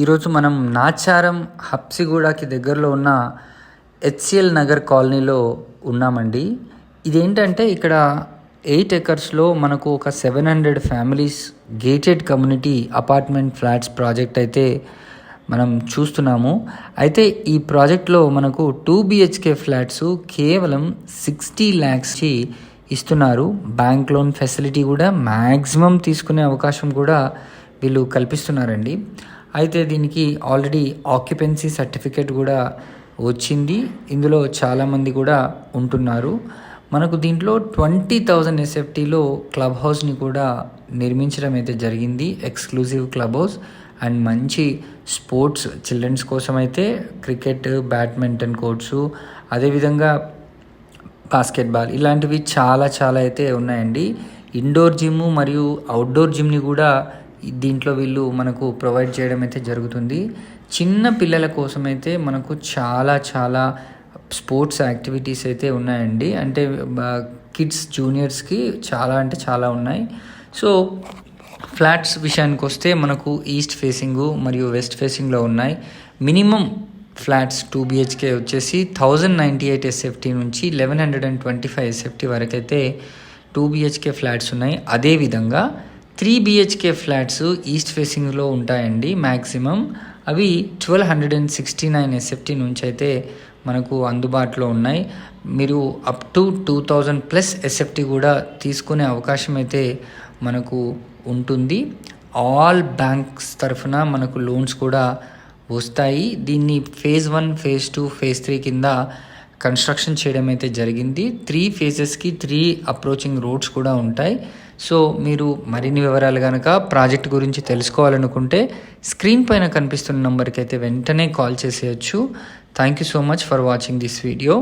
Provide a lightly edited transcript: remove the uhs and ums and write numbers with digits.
ఈరోజు మనం నాచారం హబ్సిగూడకి దగ్గరలో ఉన్న హెచ్సిఎల్ నగర్ కాలనీలో ఉన్నామండి. ఇదేంటంటే ఇక్కడ 8 ఎకర్స్లో మనకు ఒక 700 families gated community apartment flats project అయితే మనం చూస్తున్నాము. అయితే ఈ ప్రాజెక్ట్లో మనకు 2 BHK ఫ్లాట్స్ కేవలం 60 lakhs ఇస్తున్నారు. బ్యాంక్ లోన్ ఫెసిలిటీ కూడా మ్యాక్సిమం తీసుకునే అవకాశం కూడా వీళ్ళు కల్పిస్తున్నారండి. అయితే దీనికి ఆల్రెడీ ఆక్యుపెన్సీ సర్టిఫికేట్ కూడా వచ్చింది. ఇందులో చాలామంది కూడా ఉంటున్నారు. మనకు దీంట్లో 20,000 SFTలో క్లబ్ హౌస్ని కూడా నిర్మించడం అయితే జరిగింది. ఎక్స్క్లూజివ్ క్లబ్ హౌస్ అండ్ మంచి స్పోర్ట్స్ చిల్డ్రన్స్ కోసం అయితే క్రికెట్, బ్యాడ్మింటన్ కోర్ట్స్, అదేవిధంగా బాస్కెట్బాల్ ఇలాంటివి చాలా అయితే ఉన్నాయండి. ఇండోర్ జిమ్ మరియు అవుట్డోర్ జిమ్ని కూడా దీంట్లో వీళ్ళు మనకు ప్రొవైడ్ చేయడం అయితే జరుగుతుంది. చిన్న పిల్లల కోసం అయితే మనకు చాలా స్పోర్ట్స్ యాక్టివిటీస్ అయితే ఉన్నాయండి. అంటే కిడ్స్ జూనియర్స్కి చాలా ఉన్నాయి. సో ఫ్లాట్స్ విషయానికి వస్తే మనకు ఈస్ట్ ఫేసింగ్ మరియు వెస్ట్ ఫేసింగ్లో ఉన్నాయి. మినిమం ఫ్లాట్స్ 2 BHK వచ్చేసి 1098 SFT నుంచి 1125 SFT వరకు అయితే 2 BHK ఫ్లాట్స్ ఉన్నాయి. అదేవిధంగా 3 BHK ఫ్లాట్స్ ఈస్ట్ ఫేసింగ్లో ఉంటాయండి. మ్యాక్సిమం అవి 1269 SFT నుంచి అయితే మనకు అందుబాటులో ఉన్నాయి. మీరు అప్ టు 2000+ SFT కూడా తీసుకునే అవకాశం అయితే మనకు ఉంటుంది. ఆల్ బ్యాంక్స్ తరఫున మనకు లోన్స్ కూడా వస్తాయి. దీన్ని phase 1, phase 2, phase 3 కింద కన్స్ట్రక్షన్ చేయడం అయితే జరిగింది. 3 phases-కి 3 అప్రోచింగ్ రోడ్స్ కూడా ఉంటాయి. సో మీరు మరిన్ని వివరాలు కనుక ప్రాజెక్ట్ గురించి తెలుసుకోవాలనుకుంటే స్క్రీన్ పైన కనిపిస్తున్న నెంబర్కి అయితే వెంటనే కాల్ చేసేయచ్చు. Thank you so much for watching this video.